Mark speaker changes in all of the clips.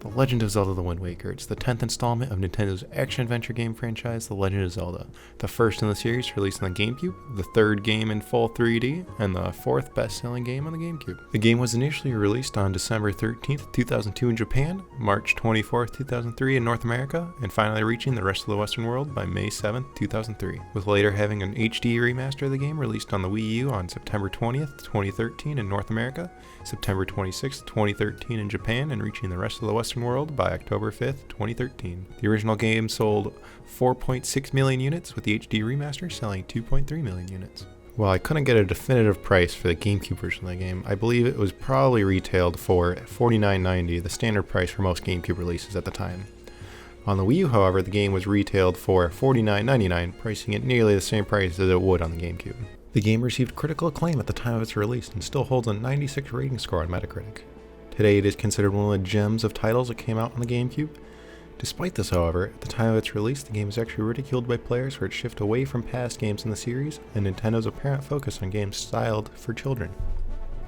Speaker 1: The Legend of Zelda: The Wind Waker. It's the 10th installment of Nintendo's action-adventure game franchise, The Legend of Zelda. The first in the series released on the GameCube, the third game in full 3D, and the fourth best-selling game on the GameCube. The game was initially released on December 13th, 2002 in Japan, March 24th, 2003 in North America, and finally reaching the rest of the Western world by May 7th, 2003, with later having an HD remaster of the game released on the Wii U on September 20th, 2013 in North America, September 26th, 2013 in Japan, and reaching the rest of the Western world by October 5th, 2013. The original game sold 4.6 million units, with the HD remaster selling 2.3 million units. While I couldn't get a definitive price for the GameCube version of the game, I believe it was probably retailed for $49.90, the standard price for most GameCube releases at the time. On the Wii U, however, the game was retailed for $49.99, pricing it nearly the same price as it would on the GameCube. The game received critical acclaim at the time of its release and still holds a 96 rating score on Metacritic. Today it is considered one of the gems of titles that came out on the GameCube. Despite this, however, at the time of its release, the game is actually ridiculed by players for its shift away from past games in the series and Nintendo's apparent focus on games styled for children.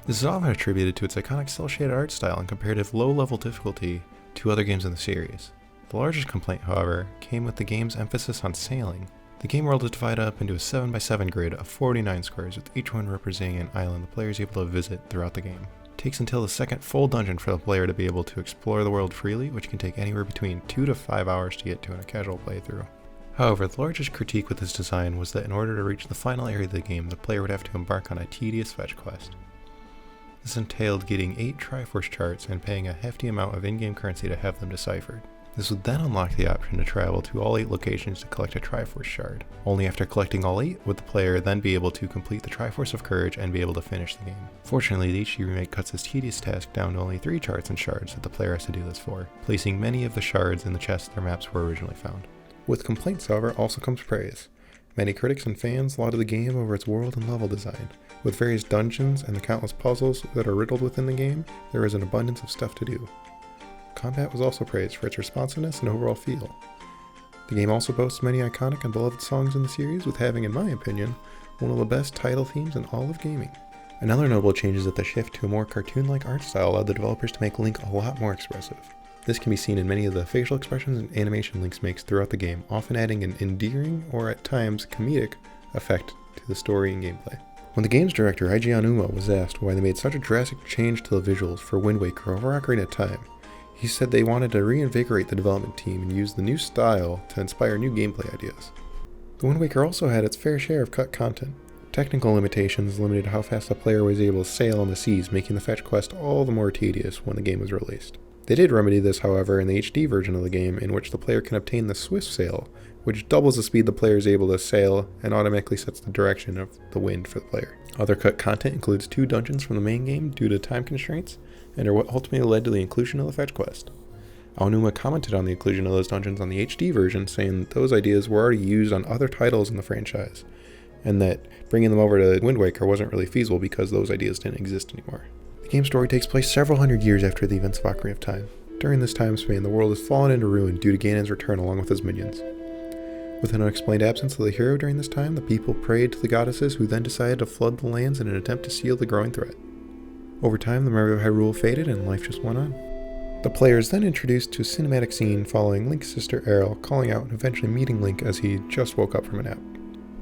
Speaker 1: This is often attributed to its iconic cel-shaded art style and comparative low-level difficulty to other games in the series. The largest complaint, however, came with the game's emphasis on sailing. The game world is divided up into a 7x7 grid of 49 squares, with each one representing an island the player is able to visit throughout the game. It takes until the second full dungeon for the player to be able to explore the world freely, which can take anywhere between 2 to 5 hours to get to in a casual playthrough. However, the largest critique with this design was that in order to reach the final area of the game, the player would have to embark on a tedious fetch quest. This entailed getting 8 Triforce charts and paying a hefty amount of in-game currency to have them deciphered. This would then unlock the option to travel to all 8 locations to collect a Triforce shard. Only after collecting all 8 would the player then be able to complete the Triforce of Courage and be able to finish the game. Fortunately, the HD remake cuts this tedious task down to only 3 charts and shards that the player has to do this for, placing many of the shards in the chests their maps were originally found. With complaints, however, also comes praise. Many critics and fans lauded the game over its world and level design. With various dungeons and the countless puzzles that are riddled within the game, there is an abundance of stuff to do. Combat was also praised for its responsiveness and overall feel. The game also boasts many iconic and beloved songs in the series, with having, in my opinion, one of the best title themes in all of gaming. Another notable change is that the shift to a more cartoon-like art style allowed the developers to make Link a lot more expressive. This can be seen in many of the facial expressions and animation Link makes throughout the game, often adding an endearing or at times comedic effect to the story and gameplay. When the game's director, Eiji Aonuma, was asked why they made such a drastic change to the visuals for Wind Waker over Ocarina of Time, he said they wanted to reinvigorate the development team and use the new style to inspire new gameplay ideas. The Wind Waker also had its fair share of cut content. Technical limitations limited how fast a player was able to sail on the seas, making the fetch quest all the more tedious when the game was released. They did remedy this, however, in the HD version of the game, in which the player can obtain the Swift Sail, which doubles the speed the player is able to sail and automatically sets the direction of the wind for the player. Other cut content includes 2 dungeons from the main game due to time constraints, and are what ultimately led to the inclusion of the fetch quest. Aonuma commented on the inclusion of those dungeons on the HD version, saying that those ideas were already used on other titles in the franchise, and that bringing them over to Wind Waker wasn't really feasible because those ideas didn't exist anymore. The game's story takes place several hundred years after the events of Ocarina of Time. During this time span, the world has fallen into ruin due to Ganon's return along with his minions. With an unexplained absence of the hero during this time, the people prayed to the goddesses, who then decided to flood the lands in an attempt to seal the growing threat. Over time, the memory of Hyrule faded and life just went on. The player is then introduced to a cinematic scene following Link's sister Aryll calling out and eventually meeting Link as he just woke up from a nap.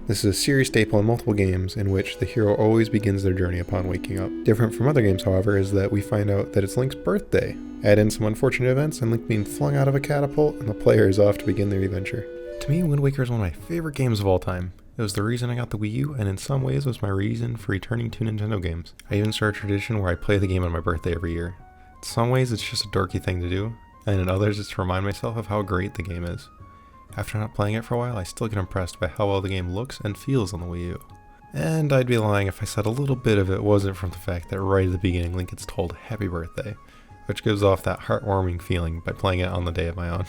Speaker 1: This is a series staple in multiple games in which the hero always begins their journey upon waking up. Different from other games, however, is that we find out that it's Link's birthday. Add in some unfortunate events and Link being flung out of a catapult, and the player is off to begin their adventure. To me, Wind Waker is one of my favorite games of all time. It was the reason I got the Wii U, and in some ways was my reason for returning to Nintendo games. I even started a tradition where I play the game on my birthday every year. In some ways it's just a dorky thing to do, and in others it's to remind myself of how great the game is. After not playing it for a while, I still get impressed by how well the game looks and feels on the Wii U. And I'd be lying if I said a little bit of it wasn't from the fact that right at the beginning Link gets told happy birthday, which gives off that heartwarming feeling by playing it on the day of my own.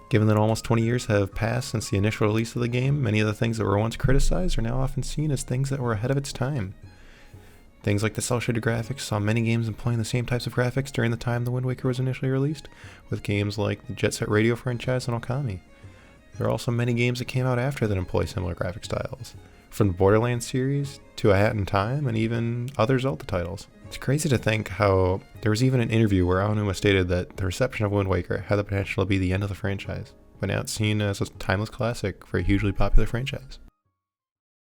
Speaker 1: Given that almost 20 years have passed since the initial release of the game, many of the things that were once criticized are now often seen as things that were ahead of its time. Things like the cel-shaded graphics saw many games employing the same types of graphics during the time the Wind Waker was initially released, with games like the Jet Set Radio franchise and Okami. There are also many games that came out after that employ similar graphic styles, from the Borderlands series to A Hat in Time and even other Zelda titles. It's crazy to think how there was even an interview where Aonuma stated that the reception of Wind Waker had the potential to be the end of the franchise, but now it's seen as a timeless classic for a hugely popular franchise.